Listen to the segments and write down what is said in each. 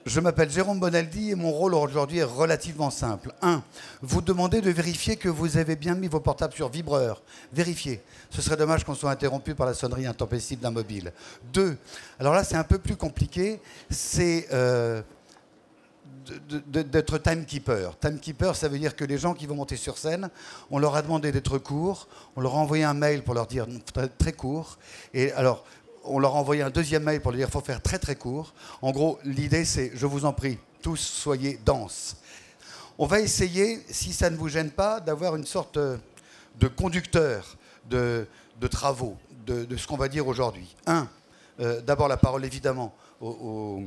Je m'appelle Jérôme Bonaldi et mon rôle aujourd'hui est relativement simple. 1. Vous demandez de vérifier que vous avez bien mis vos portables sur vibreur. Vérifiez. Ce serait dommage qu'on soit interrompu par la sonnerie intempestive d'un mobile. 2. Alors là, c'est un peu plus compliqué. C'est d'être timekeeper. Timekeeper, ça veut dire que les gens qui vont monter sur scène, on leur a demandé d'être courts, on leur a envoyé un mail pour leur dire très, très court. Et alors, on leur a envoyé un deuxième mail pour leur dire qu'il faut faire très très court. En gros, l'idée c'est, je vous en prie, tous soyez denses. On va essayer, si ça ne vous gêne pas, d'avoir une sorte de conducteur de travaux, de ce qu'on va dire aujourd'hui. D'abord la parole évidemment au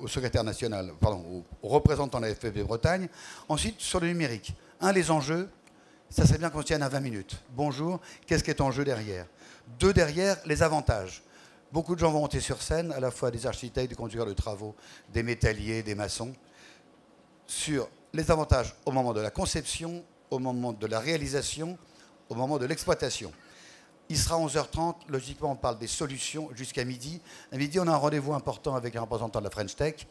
secrétaire national, pardon, au représentant de la FFB Bretagne. Ensuite, sur le numérique. Les enjeux, ça serait bien qu'on se tienne à 20 minutes. Bonjour, qu'est-ce qui est en jeu derrière? 2, derrière, les avantages. Beaucoup de gens vont monter sur scène, à la fois des architectes, des conducteurs de travaux, des métalliers, des maçons, sur les avantages au moment de la conception, au moment de la réalisation, au moment de l'exploitation. Il sera 11h30, logiquement on parle des solutions jusqu'à midi. À midi, on a un rendez-vous important avec un représentant de la French Tech.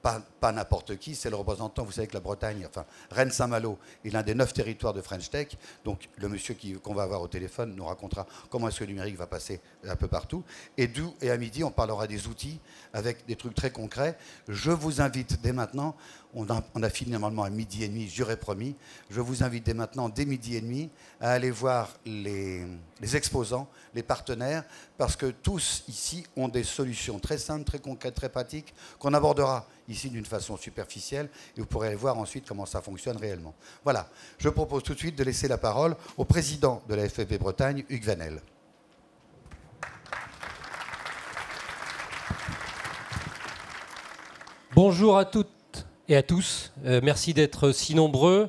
Pas n'importe qui, c'est le représentant, vous savez que la Bretagne, enfin Rennes-Saint-Malo est l'un des 9 territoires de French Tech. Donc le monsieur qu'on va avoir au téléphone nous racontera comment est-ce que le numérique va passer un peu partout. Et à midi, on parlera des outils avec des trucs très concrets. Je vous invite dès maintenant, on a fini normalement à midi et demi, j'aurais promis. Je vous invite dès maintenant, dès midi et demi, à aller voir les exposants, les partenaires, parce que tous ici ont des solutions très simples, très concrètes, très pratiques, qu'on abordera ici d'une façon superficielle, et vous pourrez aller voir ensuite comment ça fonctionne réellement. Voilà, je propose tout de suite de laisser la parole au président de la FFB Bretagne, Hugues Vanel. Bonjour à toutes et à tous. Merci d'être si nombreux.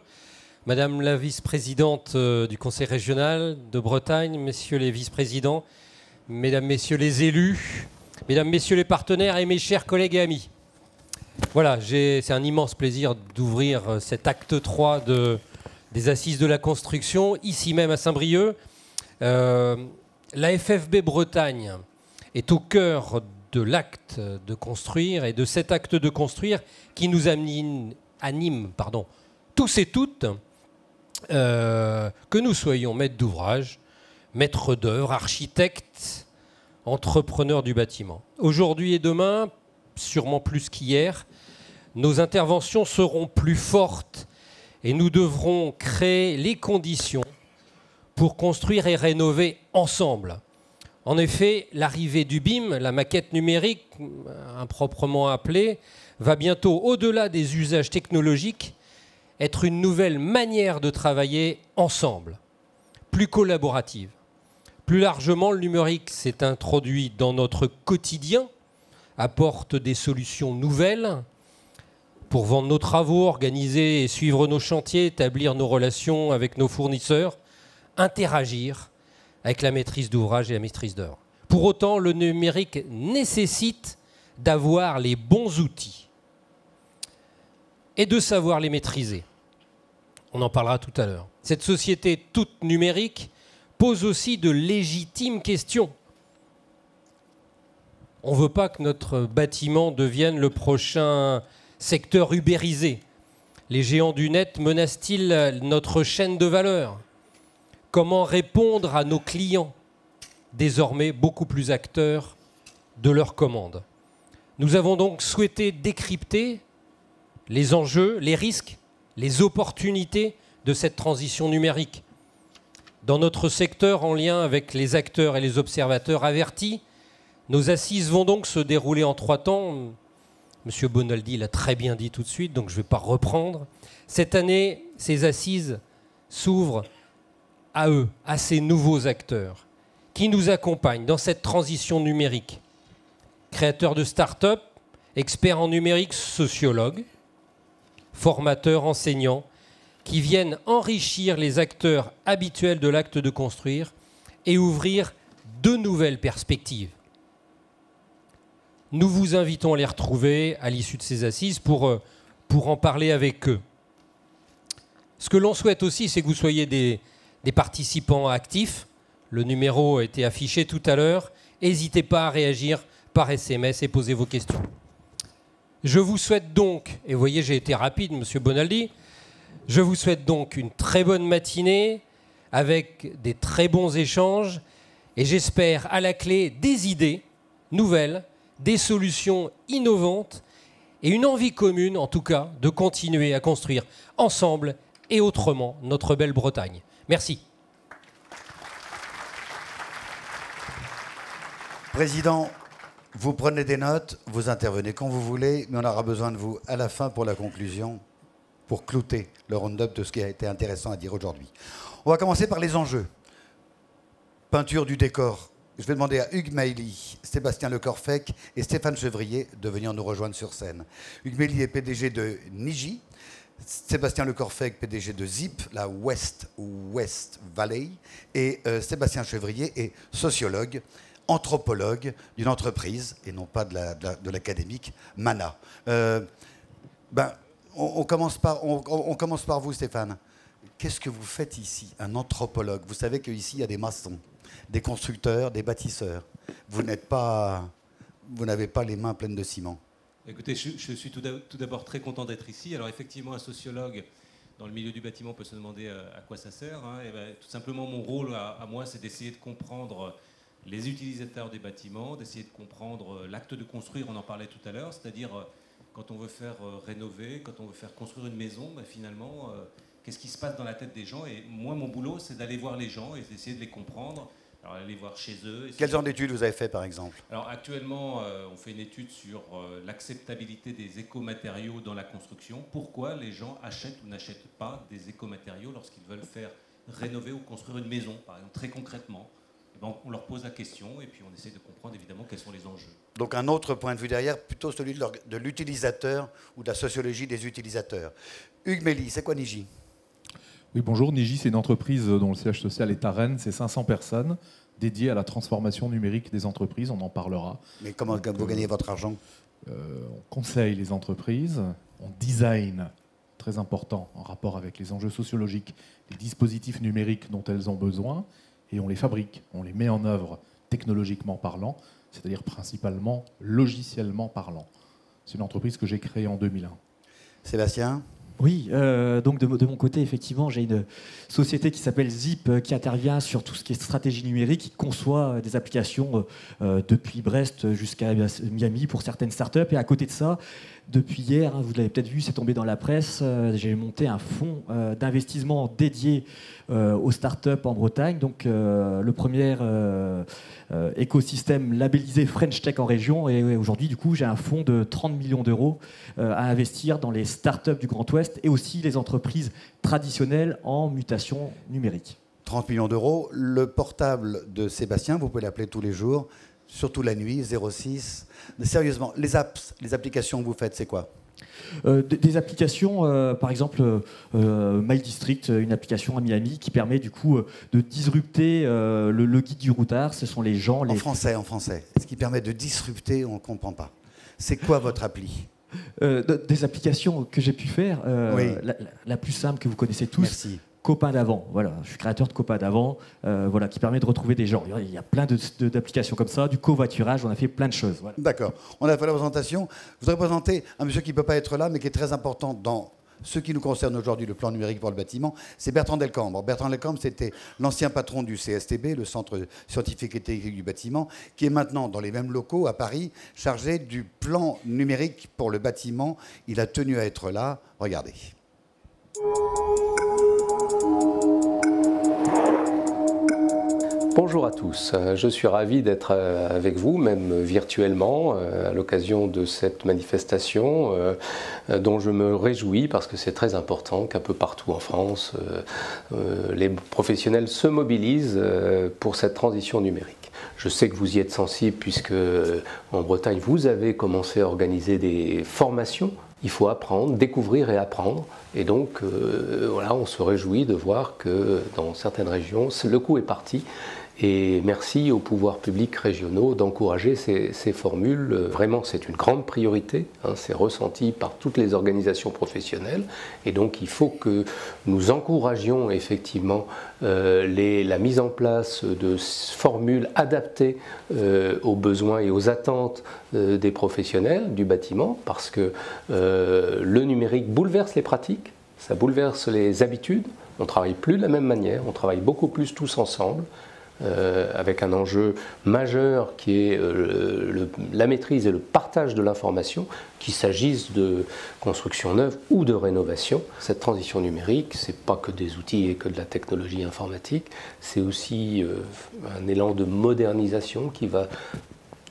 Madame la vice-présidente du Conseil régional de Bretagne, messieurs les vice-présidents, mesdames, messieurs les élus, mesdames, messieurs les partenaires et mes chers collègues et amis. Voilà, c'est un immense plaisir d'ouvrir cet acte 3 des Assises de la construction, ici même à Saint-Brieuc. La FFB Bretagne est au cœur de l'acte de construire et de cet acte de construire qui nous anime tous et toutes, que nous soyons maîtres d'ouvrage, maîtres d'œuvre, architectes, entrepreneurs du bâtiment. Aujourd'hui et demain, sûrement plus qu'hier, nos interventions seront plus fortes et nous devrons créer les conditions pour construire et rénover ensemble. En effet, l'arrivée du BIM, la maquette numérique, improprement appelée, va bientôt, au-delà des usages technologiques, être une nouvelle manière de travailler ensemble, plus collaborative. Plus largement, le numérique s'est introduit dans notre quotidien, apporte des solutions nouvelles pour vendre nos travaux, organiser et suivre nos chantiers, établir nos relations avec nos fournisseurs, interagir avec la maîtrise d'ouvrage et la maîtrise d'œuvre. Pour autant, le numérique nécessite d'avoir les bons outils et de savoir les maîtriser. On en parlera tout à l'heure. Cette société toute numérique pose aussi de légitimes questions. On ne veut pas que notre bâtiment devienne le prochain secteur ubérisé. Les géants du net menacent-ils notre chaîne de valeur? Comment répondre à nos clients, désormais beaucoup plus acteurs de leurs commandes? Nous avons donc souhaité décrypter les enjeux, les risques, les opportunités de cette transition numérique. Dans notre secteur, en lien avec les acteurs et les observateurs avertis, nos assises vont donc se dérouler en 3 temps. Monsieur Bonaldi l'a très bien dit tout de suite, donc je ne vais pas reprendre. Cette année, ces assises s'ouvrent à eux, à ces nouveaux acteurs qui nous accompagnent dans cette transition numérique. Créateurs de start-up, experts en numérique, sociologues, formateurs, enseignants, qui viennent enrichir les acteurs habituels de l'acte de construire et ouvrir de nouvelles perspectives. Nous vous invitons à les retrouver à l'issue de ces assises pour en parler avec eux. Ce que l'on souhaite aussi, c'est que vous soyez des participants actifs. Le numéro a été affiché tout à l'heure. N'hésitez pas à réagir par SMS et poser vos questions. Je vous souhaite donc, et vous voyez j'ai été rapide Monsieur Bonaldi, je vous souhaite donc une très bonne matinée avec des très bons échanges et j'espère à la clé des idées nouvelles, des solutions innovantes et une envie commune en tout cas de continuer à construire ensemble et autrement notre belle Bretagne. Merci. Président, vous prenez des notes, vous intervenez quand vous voulez, mais on aura besoin de vous à la fin pour la conclusion, pour clouter le round-up de ce qui a été intéressant à dire aujourd'hui. On va commencer par les enjeux. Peinture du décor. Je vais demander à Hugues Mailly, Sébastien Lecorfec et Stéphane Chevrier de venir nous rejoindre sur scène. Hugues Mailly est PDG de Niji, Sébastien Lecorfec, PDG de Zip, la West Valley, et Sébastien Chevrier est sociologue, anthropologue d'une entreprise, et non pas de l'académique, Mana. On commence par vous, Stéphane. Qu'est-ce que vous faites ici, un anthropologue? Vous savez qu'ici, il y a des maçons, des constructeurs, des bâtisseurs. Vous n'avez pas les mains pleines de ciment. Écoutez, je suis tout d'abord très content d'être ici. Alors effectivement, un sociologue dans le milieu du bâtiment peut se demander à quoi ça sert. Hein. Et ben, tout simplement, mon rôle à moi, c'est d'essayer de comprendre les utilisateurs des bâtiments, d'essayer de comprendre l'acte de construire, on en parlait tout à l'heure, c'est-à-dire quand on veut faire rénover, quand on veut faire construire une maison, ben, finalement, qu'est-ce qui se passe dans la tête des gens? Et moi, mon boulot, c'est d'aller voir les gens et d'essayer de les comprendre. Alors, aller voir chez eux. Quel genre d'études vous avez fait, par exemple? Alors, actuellement, on fait une étude sur l'acceptabilité des écomatériaux dans la construction. Pourquoi les gens achètent ou n'achètent pas des écomatériaux lorsqu'ils veulent faire rénover ou construire une maison, par exemple, très concrètement? Donc, on leur pose la question et puis on essaie de comprendre évidemment quels sont les enjeux. Donc un autre point de vue derrière, plutôt celui de l'utilisateur ou de la sociologie des utilisateurs. Hugues Mailly, c'est quoi Niji? Oui, bonjour. Niji, c'est une entreprise dont le siège social est à Rennes. C'est 500 personnes dédiées à la transformation numérique des entreprises. On en parlera. Mais comment vous gagnez votre argent? On conseille les entreprises, on design, très important en rapport avec les enjeux sociologiques, les dispositifs numériques dont elles ont besoin, et on les fabrique, on les met en œuvre technologiquement parlant, c'est-à-dire principalement logiciellement parlant. C'est une entreprise que j'ai créée en 2001. Sébastien? Oui, donc de mon côté, effectivement, j'ai une société qui s'appelle Zip, qui intervient sur tout ce qui est stratégie numérique, qui conçoit des applications depuis Brest jusqu'à Miami pour certaines startups. Et à côté de ça, depuis hier, vous l'avez peut-être vu, c'est tombé dans la presse, j'ai monté un fonds d'investissement dédié aux startups en Bretagne. Donc le premier écosystème labellisé French Tech en région. Et aujourd'hui, du coup, j'ai un fonds de 30 millions d'euros à investir dans les startups du Grand Ouest et aussi les entreprises traditionnelles en mutation numérique. 30 millions d'euros. Le portable de Sébastien, vous pouvez l'appeler tous les jours, surtout la nuit, 06. Mais sérieusement, les apps, les applications que vous faites, c'est quoi? Des applications, par exemple My District, une application à Miami qui permet du coup de disrupter le guide du routard. Ce sont les gens... En français. Ce qui permet de disrupter, on ne comprend pas. C'est quoi votre appli? Des applications que j'ai pu faire. Oui. La plus simple que vous connaissez tous. Merci. Copain d'avant, voilà, je suis créateur de Copain d'avant, voilà, qui permet de retrouver des gens. Il y a plein d'applications comme ça, du covoiturage, on a fait plein de choses. Voilà. D'accord, on a fait la présentation. Je voudrais présenter un monsieur qui ne peut pas être là, mais qui est très important dans ce qui nous concerne aujourd'hui, le plan numérique pour le bâtiment, c'est Bertrand Delcambre. Bertrand Delcambre, c'était l'ancien patron du CSTB, le Centre scientifique et technique du bâtiment, qui est maintenant dans les mêmes locaux à Paris, chargé du plan numérique pour le bâtiment. Il a tenu à être là. Regardez. Bonjour à tous, je suis ravi d'être avec vous, même virtuellement, à l'occasion de cette manifestation dont je me réjouis parce que c'est très important qu'un peu partout en France, les professionnels se mobilisent pour cette transition numérique. Je sais que vous y êtes sensible puisque en Bretagne, vous avez commencé à organiser des formations. Il faut apprendre, découvrir et apprendre. Et donc, voilà, on se réjouit de voir que dans certaines régions, le coup est parti Et merci aux pouvoirs publics régionaux d'encourager ces formules. Vraiment, c'est une grande priorité, hein, c'est ressenti par toutes les organisations professionnelles. Et donc, il faut que nous encouragions effectivement la mise en place de formules adaptées aux besoins et aux attentes des professionnels du bâtiment, parce que le numérique bouleverse les pratiques, ça bouleverse les habitudes. On ne travaille plus de la même manière, on travaille beaucoup plus tous ensemble. Avec un enjeu majeur qui est la maîtrise et le partage de l'information, qu'il s'agisse de construction neuve ou de rénovation. Cette transition numérique, ce n'est pas que des outils et que de la technologie informatique, c'est aussi un élan de modernisation qui va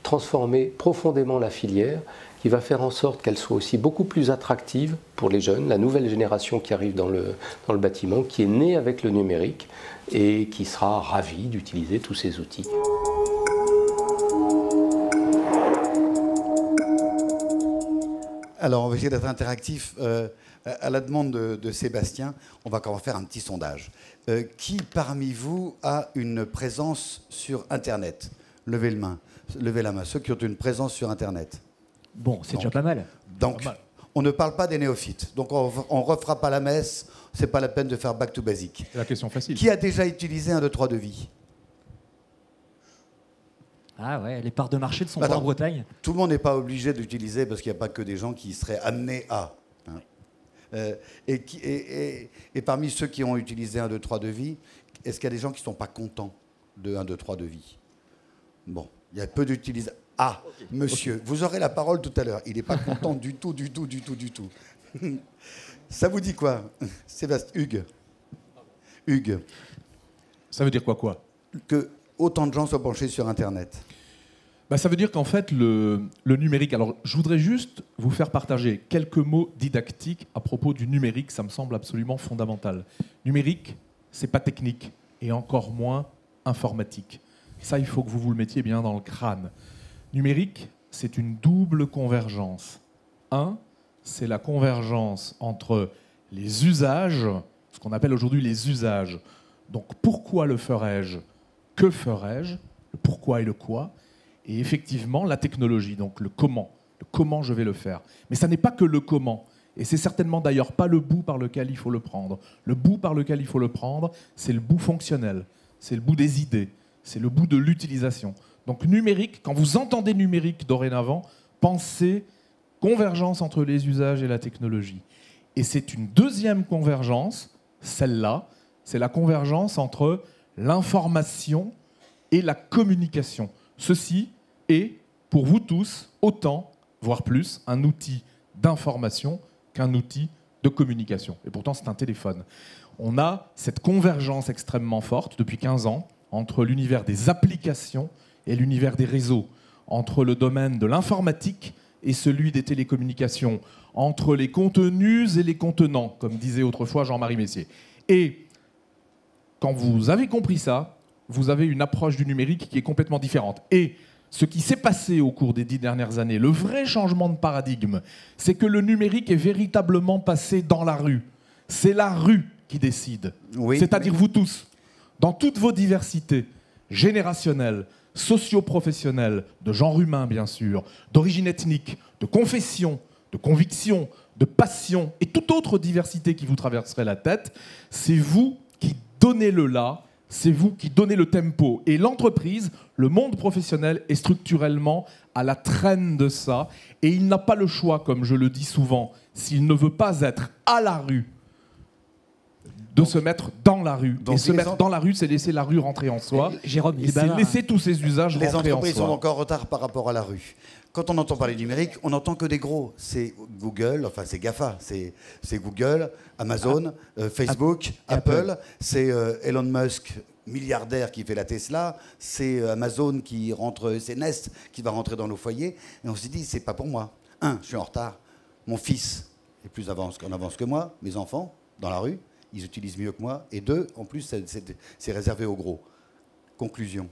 transformer profondément la filière, qui va faire en sorte qu'elle soit aussi beaucoup plus attractive pour les jeunes, la nouvelle génération qui arrive dans le bâtiment, qui est née avec le numérique et qui sera ravie d'utiliser tous ces outils. Alors, on va essayer d'être interactif. À la demande de Sébastien, on va faire un petit sondage. Qui parmi vous a une présence sur Internet? Levez la main. Ceux qui ont une présence sur Internet. Bon, c'est déjà pas mal. Donc, on ne parle pas des néophytes. Donc, on ne refera pas la messe. C'est pas la peine de faire back to basic. C'est la question facile. Qui a déjà utilisé 1, 2, 3 devis? Ah ouais, les parts de marché ne sont pas en Bretagne. Tout le monde n'est pas obligé d'utiliser parce qu'il n'y a pas que des gens qui seraient amenés à. Hein. Et parmi ceux qui ont utilisé 1, 2, 3 devis, est-ce qu'il y a des gens qui ne sont pas contents de 1, 2, 3 devis? Bon, il y a peu d'utilisateurs. Ah, okay. Monsieur, okay. Vous aurez la parole tout à l'heure. Il n'est pas content du tout. Ça vous dit quoi, Sébastien? Hugues. Ça veut dire quoi? Que autant de gens soient penchés sur Internet. Ça veut dire qu'en fait, le numérique... Alors, je voudrais juste vous faire partager quelques mots didactiques à propos du numérique. Ça me semble absolument fondamental. Numérique, c'est pas technique, et encore moins informatique. Ça, il faut que vous le mettiez bien dans le crâne. Numérique, c'est une double convergence. C'est la convergence entre les usages, ce qu'on appelle aujourd'hui les usages. Donc, pourquoi le ferais-je? Que ferais-je? Le pourquoi et le quoi. Et effectivement, la technologie, donc le comment. Le comment je vais le faire. Mais ça n'est pas que le comment. Et c'est certainement d'ailleurs pas le bout par lequel il faut le prendre. Le bout par lequel il faut le prendre, c'est le bout fonctionnel. C'est le bout des idées. C'est le bout de l'utilisation. Donc numérique, quand vous entendez numérique dorénavant, pensez convergence entre les usages et la technologie. Et c'est une deuxième convergence, celle-là, c'est la convergence entre l'information et la communication. Ceci est, pour vous tous, autant, voire plus, un outil d'information qu'un outil de communication. Et pourtant, c'est un téléphone. On a cette convergence extrêmement forte depuis 15 ans entre l'univers des applications et l'univers des réseaux, entre le domaine de l'informatique et celui des télécommunications, entre les contenus et les contenants, comme disait autrefois Jean-Marie Messier. Et quand vous avez compris ça, vous avez une approche du numérique qui est complètement différente. Et ce qui s'est passé au cours des 10 dernières années, le vrai changement de paradigme, c'est que le numérique est véritablement passé dans la rue. C'est la rue qui décide. Oui, c'est-à-dire vous tous, dans toutes vos diversités générationnelles, socio-professionnelles, de genre humain bien sûr, d'origine ethnique, de confession, de conviction, de passion et toute autre diversité qui vous traverserait la tête, c'est vous qui donnez le là, c'est vous qui donnez le tempo. Et l'entreprise, le monde professionnel est structurellement à la traîne de ça et il n'a pas le choix, comme je le dis souvent, s'il ne veut pas être à la rue, de se mettre dans la rue. Et se mettre dans la rue, c'est laisser la rue rentrer en soi. Jérôme, et c'est laisser tous ces usages rentrer en soi. Les entreprises sont encore en retard par rapport à la rue. Quand on entend parler numérique, on n'entend que des gros. C'est Google, enfin c'est GAFA, c'est Google, Amazon, Facebook, Apple. C'est Elon Musk, milliardaire, qui fait la Tesla. C'est Amazon qui rentre, c'est Nest qui va rentrer dans nos foyers. Et on se dit, c'est pas pour moi. Je suis en retard. Mon fils est plus en avance que moi. Mes enfants, dans la rue, ils utilisent mieux que moi. Et 2, en plus, c'est réservé aux gros. Conclusion.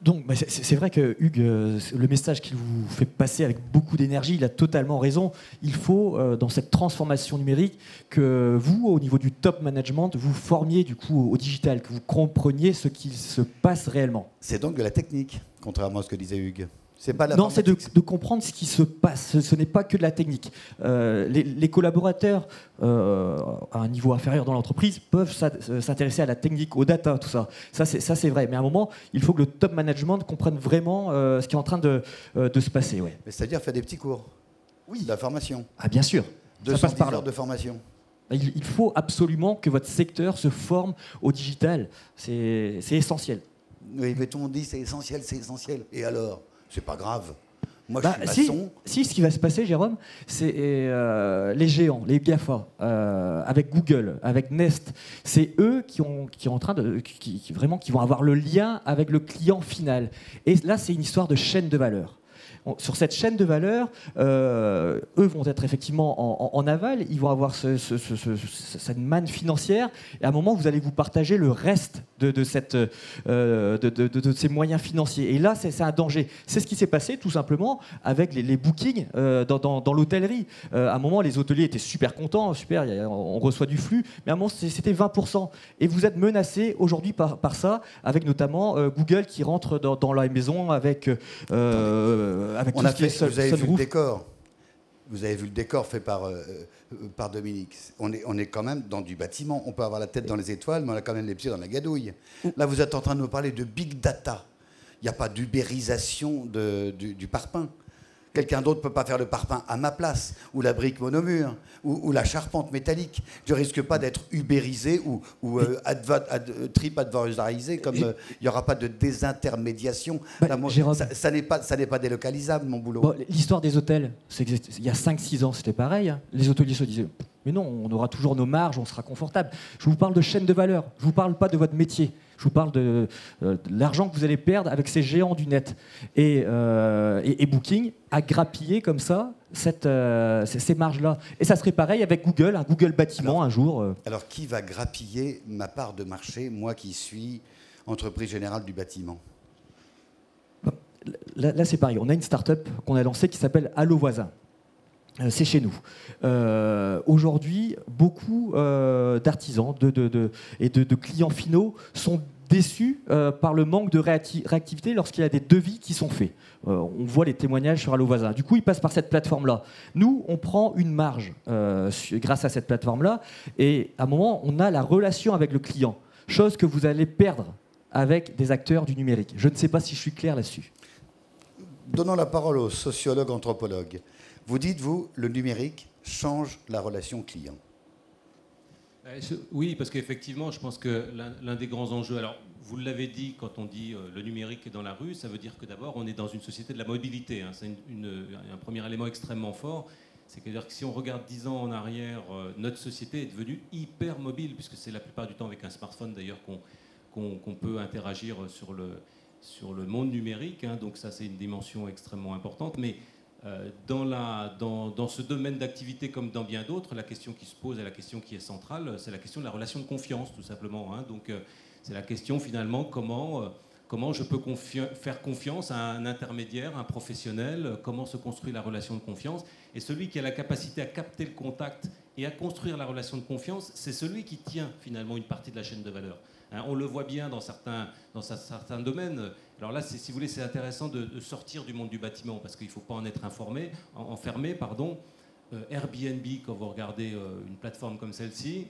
Donc, c'est vrai que Hugues, le message qu'il vous fait passer avec beaucoup d'énergie, il a totalement raison. Il faut, dans cette transformation numérique, que vous, au niveau du top management, vous formiez du coup au digital, que vous compreniez ce qu'il se passe réellement. C'est donc de la technique, contrairement à ce que disait Hugues. C'est pas Non, c'est de comprendre ce qui se passe. Ce n'est pas que de la technique. Les collaborateurs à un niveau inférieur dans l'entreprise peuvent s'intéresser à la technique, aux data, tout ça. Ça, c'est vrai. Mais à un moment, il faut que le top management comprenne vraiment ce qui est en train de se passer. Ouais. Mais c'est-à-dire faire des petits cours. Oui. De la formation. Ah, bien sûr. 210 heures de formation. Il faut absolument que votre secteur se forme au digital. C'est essentiel. Oui, mais tout le monde dit c'est essentiel, c'est essentiel. Et alors ? C'est pas grave. Moi, je suis maçon. Si, ce qui va se passer, Jérôme, c'est les géants, les GAFA, avec Google, avec Nest, c'est eux qui vont avoir le lien avec le client final. Et là, c'est une histoire de chaîne de valeur. Sur cette chaîne de valeur, eux vont être effectivement en aval, ils vont avoir cette manne financière, et à un moment, vous allez vous partager le reste de ces moyens financiers. Et là, c'est un danger. C'est ce qui s'est passé tout simplement avec les bookings dans l'hôtellerie. À un moment, les hôteliers étaient super contents, super, on reçoit du flux, mais à un moment, c'était 20%. Et vous êtes menacés aujourd'hui par ça, avec notamment Google qui rentre dans la maison avec vous avez vu le décor. Vous avez vu le décor fait par Dominique. On est quand même dans du bâtiment. On peut avoir la tête dans les étoiles, mais on a quand même les pieds dans la gadouille. Là, vous êtes en train de nous parler de big data. Il n'y a pas d'ubérisation du parpaing. Quelqu'un d'autre ne peut pas faire le parpaing à ma place, ou la brique monomure, ou la charpente métallique. Je ne risque pas d'être ubérisé ou trip-advisorisé, comme il n'y aura pas de désintermédiation. Ça n'est pas délocalisable, mon boulot. Bon, l'histoire des hôtels, c'est il y a 5-6 ans, c'était pareil. Hein. Les hôteliers se disaient, mais non, on aura toujours nos marges, on sera confortable. Je vous parle de chaîne de valeur, je ne vous parle pas de votre métier. Je vous parle de l'argent que vous allez perdre avec ces géants du net. Et Booking a grappillé comme ça ces marges-là. Et ça serait pareil avec Google, un Google Bâtiment un jour. Alors, qui va grappiller ma part de marché, moi qui suis entreprise générale du bâtiment ? Là, c'est pareil. On a une start-up qu'on a lancée qui s'appelle Allo Voisin. C'est chez nous. Aujourd'hui, beaucoup d'artisans et de clients finaux sont déçus par le manque de réactivité lorsqu'il y a des devis qui sont faits. On voit les témoignages sur Allo Voisin. Du coup, ils passent par cette plateforme-là. Nous, on prend une marge grâce à cette plateforme-là. Et à un moment, on a la relation avec le client. Chose que vous allez perdre avec des acteurs du numérique. Je ne sais pas si je suis clair là-dessus. Donnons la parole aux sociologues, anthropologues. Vous dites, vous, le numérique change la relation client. Oui, parce qu'effectivement, je pense que l'un des grands enjeux, alors vous l'avez dit, quand on dit le numérique est dans la rue, ça veut dire que d'abord, on est dans une société de la mobilité. Hein. C'est un premier élément extrêmement fort. C'est-à-dire que si on regarde 10 ans en arrière, notre société est devenue hyper mobile, puisque c'est la plupart du temps avec un smartphone d'ailleurs qu'on peut interagir sur le monde numérique. Hein. Donc ça, c'est une dimension extrêmement importante. Mais dans ce domaine d'activité comme dans bien d'autres, la question qui se pose et la question qui est centrale, c'est la question de la relation de confiance, tout simplement. Hein. Donc c'est la question finalement comment je peux faire confiance à un intermédiaire, un professionnel, comment se construit la relation de confiance. Et celui qui a la capacité à capter le contact et à construire la relation de confiance, c'est celui qui tient finalement une partie de la chaîne de valeur. Hein, on le voit bien dans certains domaines. Alors là, si vous voulez, c'est intéressant de sortir du monde du bâtiment parce qu'il ne faut pas en être enfermé. Airbnb, quand vous regardez une plateforme comme celle-ci,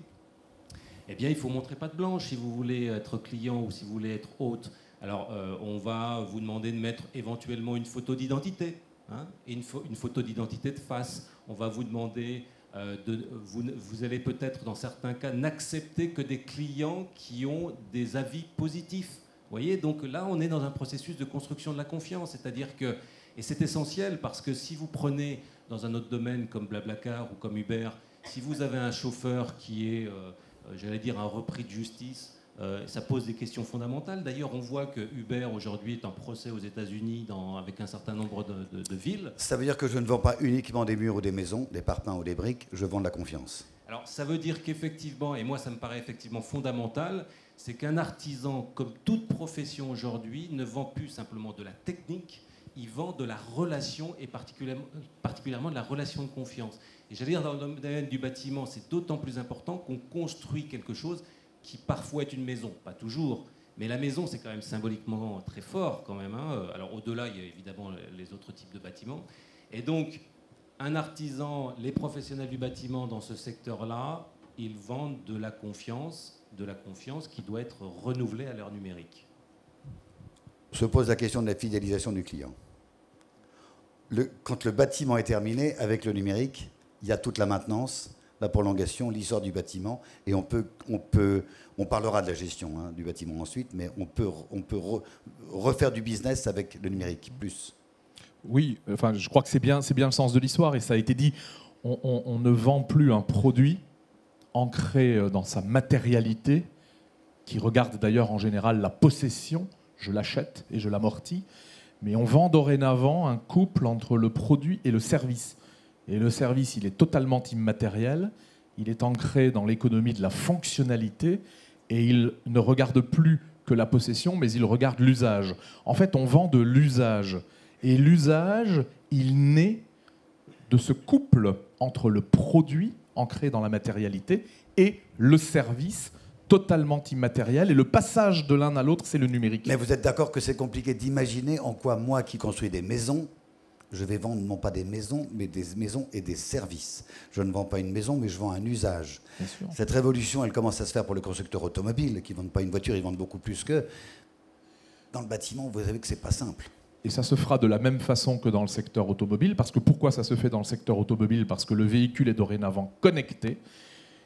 eh bien, il faut montrer patte blanche si vous voulez être client ou si vous voulez être hôte. Alors, on va vous demander de mettre éventuellement une photo d'identité, hein, et une photo d'identité de face. On va vous demander... vous allez peut-être, dans certains cas, n'accepter que des clients qui ont des avis positifs. Vous voyez, donc là, on est dans un processus de construction de la confiance. C'est-à-dire que, et c'est essentiel, parce que si vous prenez dans un autre domaine comme Blablacar ou comme Uber, si vous avez un chauffeur qui est, j'allais dire, un repris de justice, ça pose des questions fondamentales. D'ailleurs, on voit que Uber, aujourd'hui, est en procès aux États-Unis avec un certain nombre de villes. Ça veut dire que je ne vends pas uniquement des murs ou des maisons, des parpaings ou des briques, je vends de la confiance. Alors ça veut dire qu'effectivement, et moi ça me paraît effectivement fondamental, c'est qu'un artisan, comme toute profession aujourd'hui, ne vend plus simplement de la technique, il vend de la relation et particulièrement de la relation de confiance. Et j'allais dire, dans le domaine du bâtiment, c'est d'autant plus important qu'on construit quelque chose qui parfois est une maison, pas toujours, mais la maison c'est quand même symboliquement très fort quand même, hein. Alors au-delà, il y a évidemment les autres types de bâtiments. Et donc, un artisan, les professionnels du bâtiment dans ce secteur-là, ils vendent de la confiance qui doit être renouvelée à l'heure numérique. Se pose la question de la fidélisation du client. Quand le bâtiment est terminé, avec le numérique, il y a toute la maintenance, la prolongation, l'histoire du bâtiment, et on parlera de la gestion, hein, du bâtiment ensuite, mais on peut refaire du business avec le numérique plus. Oui, enfin, je crois que c'est bien le sens de l'histoire, et ça a été dit, on ne vend plus un produit ancré dans sa matérialité, qui regarde d'ailleurs en général la possession, je l'achète et je l'amortis, mais on vend dorénavant un couple entre le produit et le service. Et le service, il est totalement immatériel, il est ancré dans l'économie de la fonctionnalité, et il ne regarde plus que la possession, mais il regarde l'usage. En fait, on vend de l'usage. Et l'usage, il naît de ce couple entre le produit, ancré dans la matérialité, et le service, totalement immatériel. Et le passage de l'un à l'autre, c'est le numérique. Mais vous êtes d'accord que c'est compliqué d'imaginer en quoi moi qui construis des maisons, je vais vendre non pas des maisons, mais des maisons et des services. Je ne vends pas une maison, mais je vends un usage. Cette révolution, elle commence à se faire pour les constructeurs automobiles, qui ne vendent pas une voiture, ils vendent beaucoup plus que... Dans le bâtiment, vous savez que ce n'est pas simple. Et ça se fera de la même façon que dans le secteur automobile, parce que pourquoi ça se fait dans le secteur automobile? Parce que le véhicule est dorénavant connecté,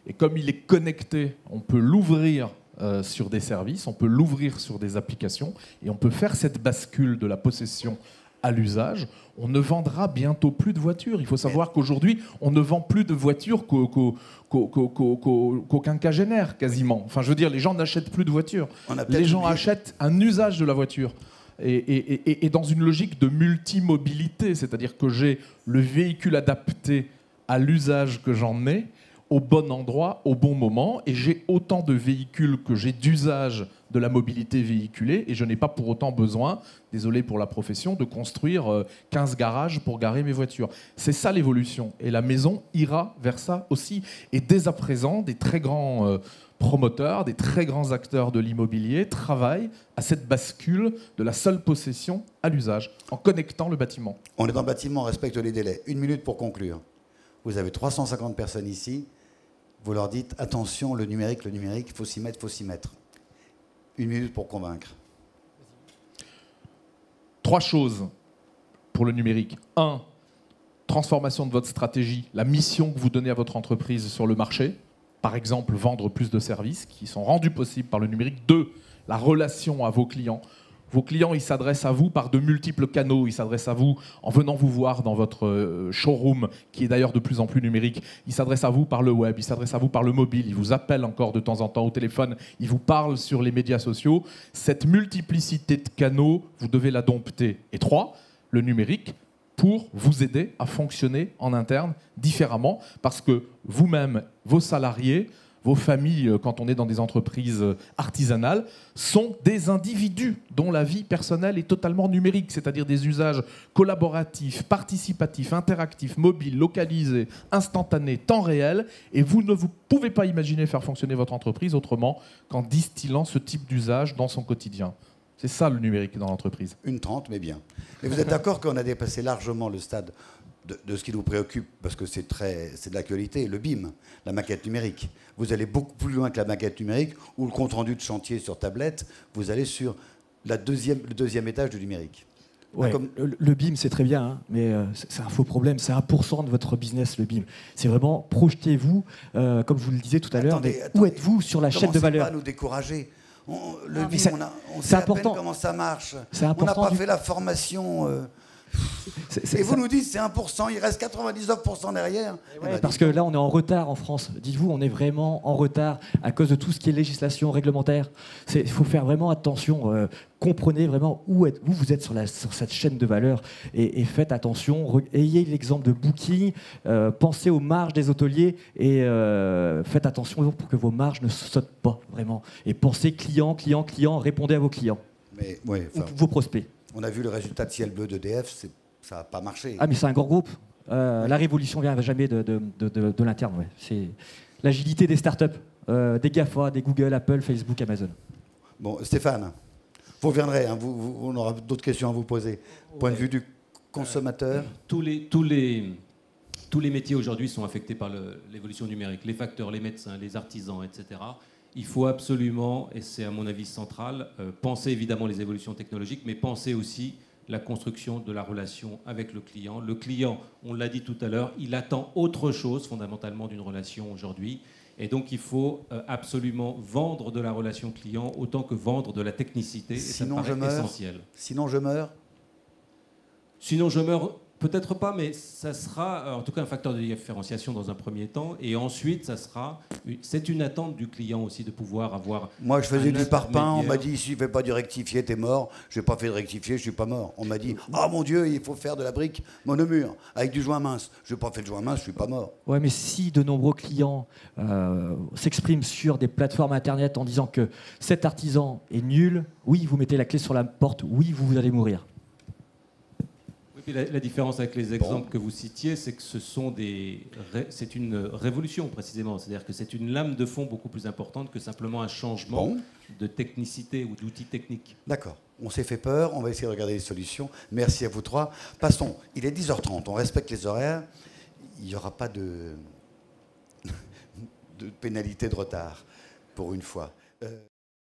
et comme il est connecté, on peut l'ouvrir sur des services, on peut l'ouvrir sur des applications, et on peut faire cette bascule de la possession à l'usage. On ne vendra bientôt plus de voitures. Il faut savoir qu'aujourd'hui, on ne vend plus de voitures qu'au quinquagénaire, quasiment. Enfin, je veux dire, les gens n'achètent plus de voitures. Les gens achètent un usage de la voiture. Et dans une logique de multimobilité, c'est-à-dire que j'ai le véhicule adapté à l'usage que j'en ai, au bon endroit, au bon moment, et j'ai autant de véhicules que j'ai d'usage de la mobilité véhiculée, et je n'ai pas pour autant besoin, désolé pour la profession, de construire 15 garages pour garer mes voitures. C'est ça l'évolution, et la maison ira vers ça aussi. Et dès à présent, des très grands promoteurs, des très grands acteurs de l'immobilier travaillent à cette bascule de la seule possession à l'usage, en connectant le bâtiment. On est dans le bâtiment, on respecte les délais. 1 minute pour conclure. Vous avez 350 personnes ici, vous leur dites « Attention, le numérique, il faut s'y mettre, il faut s'y mettre ». 1 minute pour convaincre. 3 choses pour le numérique. 1, transformation de votre stratégie, la mission que vous donnez à votre entreprise sur le marché. Par exemple, vendre plus de services qui sont rendus possibles par le numérique. 2, la relation à vos clients. Vos clients, ils s'adressent à vous par de multiples canaux. Ils s'adressent à vous en venant vous voir dans votre showroom, qui est d'ailleurs de plus en plus numérique. Ils s'adressent à vous par le web, ils s'adressent à vous par le mobile, ils vous appellent encore de temps en temps au téléphone, ils vous parlent sur les médias sociaux. Cette multiplicité de canaux, vous devez la dompter. Et 3, le numérique, pour vous aider à fonctionner en interne différemment, parce que vous-même, vos salariés, vos familles, quand on est dans des entreprises artisanales, sont des individus dont la vie personnelle est totalement numérique, c'est-à-dire des usages collaboratifs, participatifs, interactifs, mobiles, localisés, instantanés, temps réel, et vous ne vous pouvez pas imaginer faire fonctionner votre entreprise autrement qu'en distillant ce type d'usage dans son quotidien. C'est ça le numérique dans l'entreprise. 1:30, mais bien. Mais vous êtes d'accord qu'on a dépassé largement le stade de ce qui nous préoccupe, parce que c'est de l'actualité, le BIM, la maquette numérique. Vous allez beaucoup plus loin que la maquette numérique ou le compte-rendu de chantier sur tablette, vous allez sur le deuxième étage du numérique. Ouais, le BIM, c'est très bien, hein, mais c'est un faux problème. C'est 1% de votre business, le BIM. C'est vraiment, projetez-vous, comme je vous le disais tout à l'heure, où êtes-vous sur la chaîne de valeur? Commencez pas à nous décourager. Le BIM, on sait à peine comment ça marche. On n'a pas fait la formation Et vous nous dites c'est 1%, il reste 99% derrière. Ouais, parce que là, on est en retard en France. Dites-vous, on est vraiment en retard à cause de tout ce qui est législation réglementaire. Il faut faire vraiment attention. Comprenez vraiment où vous êtes sur cette chaîne de valeur et faites attention. Ayez l'exemple de Booking, pensez aux marges des hôteliers et faites attention pour que vos marges ne sautent pas vraiment. Et pensez client, client, client, répondez à vos clients, Mais, ouais, ou vos prospects. On a vu le résultat de Ciel Bleu d'EDF, ça n'a pas marché. Ah, mais c'est un grand groupe. La révolution vient jamais de l'interne. Ouais. C'est l'agilité des startups, des GAFA, des Google, Apple, Facebook, Amazon. Bon, Stéphane, vous reviendrez, hein, on aura d'autres questions à vous poser. Point de vue du consommateur. Tous les métiers aujourd'hui sont affectés par l'évolution numérique. Les facteurs, les médecins, les artisans, etc. Il faut absolument, et c'est à mon avis central, penser évidemment les évolutions technologiques, mais penser aussi la construction de la relation avec le client. Le client, on l'a dit tout à l'heure, il attend autre chose fondamentalement d'une relation aujourd'hui. Et donc il faut absolument vendre de la relation client autant que vendre de la technicité. Et Sinon, ça me paraît essentiel. Sinon je meurs. Sinon je meurs, peut-être pas, mais ça sera en tout cas un facteur de différenciation dans un premier temps. Et ensuite, c'est une attente du client aussi de pouvoir avoir... Moi, je faisais du parpaing, on m'a intermédiaire. dit, si tu ne fais pas du rectifier, t'es mort. Je n'ai pas fait de rectifier, je ne suis pas mort. On m'a dit, ah mon Dieu, il faut faire de la brique monomure avec du joint mince. Je n'ai pas fait de joint mince, je ne suis pas mort. Ouais, mais si de nombreux clients s'expriment sur des plateformes Internet en disant que cet artisan est nul, oui, vous mettez la clé sur la porte, oui, vous allez mourir. Oui, puis la différence avec les exemples que vous citiez, c'est que c'est une révolution précisément. C'est-à-dire que c'est une lame de fond beaucoup plus importante que simplement un changement de technicité ou d'outils techniques. D'accord. On s'est fait peur, on va essayer de regarder les solutions. Merci à vous trois. Passons, il est 10h30, on respecte les horaires. Il n'y aura pas de pénalité de retard, pour une fois.